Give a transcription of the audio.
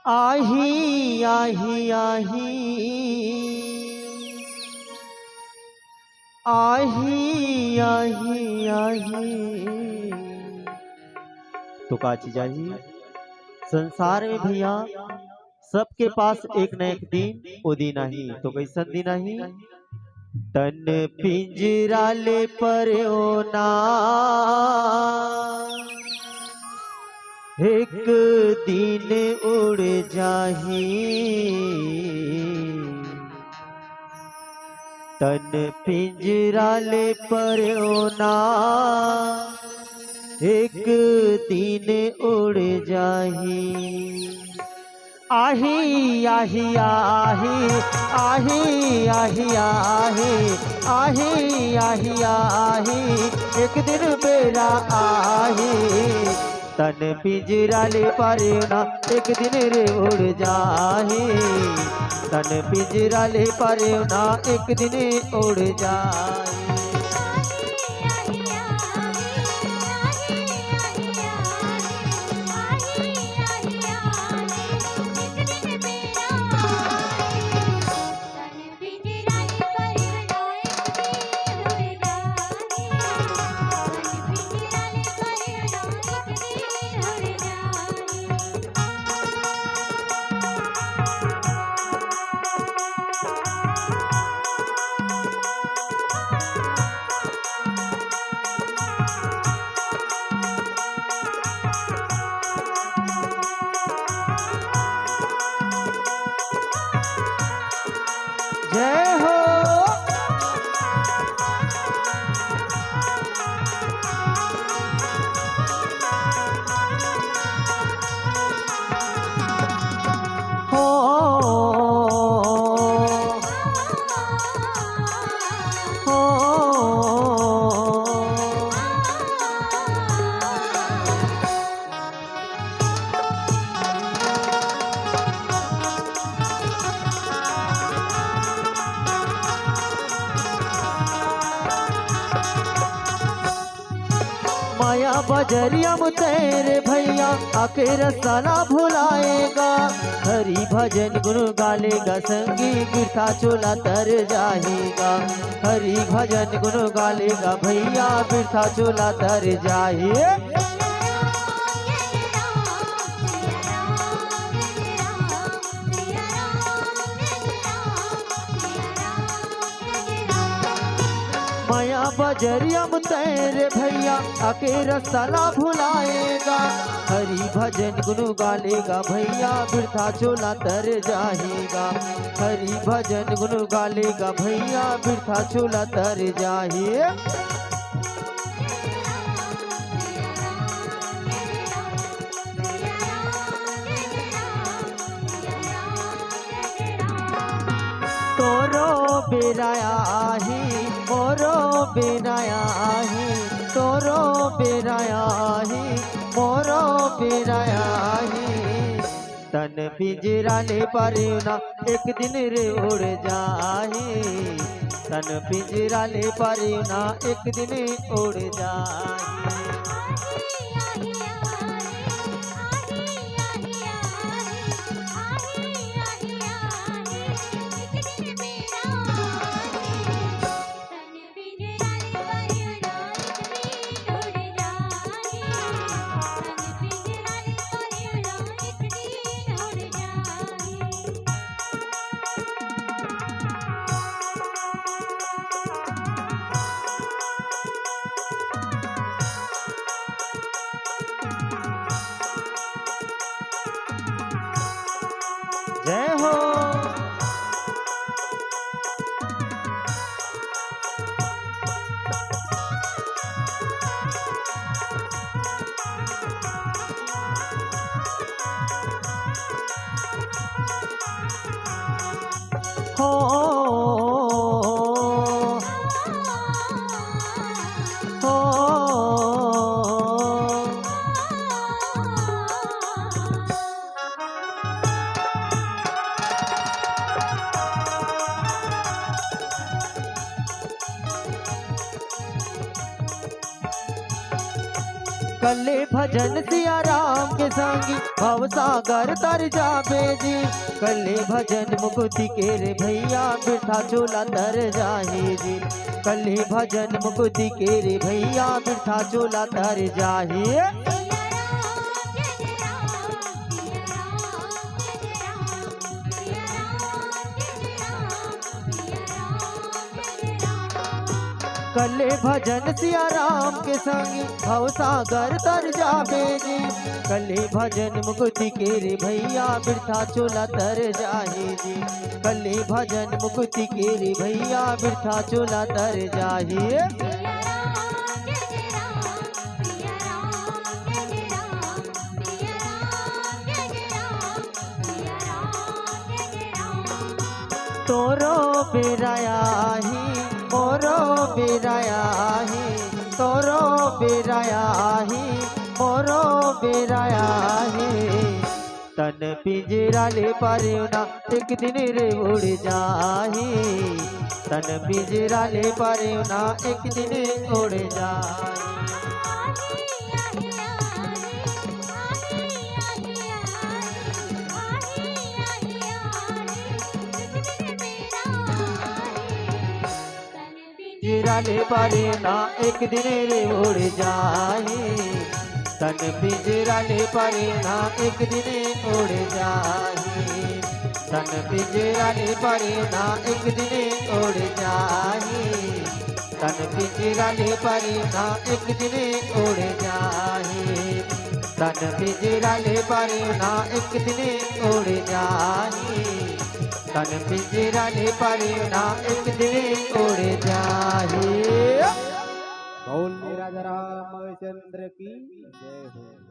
आही आही आही आही आही आही। तो का चीज आही संसार में भैया सबके पास एक न एक दिन वो दिन आही। तो कैसा दिन आही? तन पिंजरा ले पर ना एक दिन उड़ जाही। तन पिंजरा ले पर ना एक दिन उड़ जाही। आही आही आही आही आही आही आही आही आही एक दिन बेरा आही। तन पिंजरा ले पारे ना एक दिन रे उड़ जाही। तन पिंजरा ले पारे ना एक दिन उड़ जाही। जय हो। माया बजरिया में तेरे भैया आके रसाला भुलाएगा। हरि भजन गुण गालेगा संगी बिरथा चोला तर जाएगा। हरि भजन गुण गालेगा भैया बिरथा चोला तर जाए। माया बजरिया में तेरे भैया आके रसाला भुलाएगा। हरि भजन गुण गालेगा भैया बिरथा चोला तर जाएगा। हरि भजन गुण गालेगा भैया बिरथा चोला तर जाए। तोरो बेराया ही मोरो बेराया ही। तोरो बेराया ही मोरो बेराया ही। तन पिंजरा ले पारे ना एक दिन रे उड़ जाही। तन पिंजरा ले पारे ना एक दिन उड़ जाही। जय हो। कले भज भजन सिया राम के संगी भव सागर तर जाबे जी। कले भजन मुकुति के रे भैया बिरथा चोला तर जाही जी। कले भजन मुकुति के रे भैया बिरथा चोला तर जाही। कले भजन सिया राम के संग भव सागर तर जाबे जी। कले भजन मुकुति के रे भैया बिरथा चोला तर जाही जी। कले भजन मुकुति के रे भैया बिरथा चोला तर जाही। तोरो बेराया ही मोरो बेराया ही। तोरो बेराया ही मोरो बेराया ही। तन पिंजरा ले पारियो ना एक दिन रे उड़ जाही। तन पिंजरा ले पारियो ना एक दिन उड़ जाही। पिंजरा ले पारे ना एक दिन रे उड़ जाही। तन पिंजरा ले पारे ना एक दिन उड़ जाही। तन पिंजरा ले पारे ना एक दिन उड़ जाही। तन पिंजरा ले पारे ना एक दिन उड़ जाही। तन पिंजरा ले पारे ना एक दिन उड़ जाही। तन पिंजरा ले पारे ना एक दिन उड़ जाही। बोल मेरा जरा रामचंद्र की जय हो।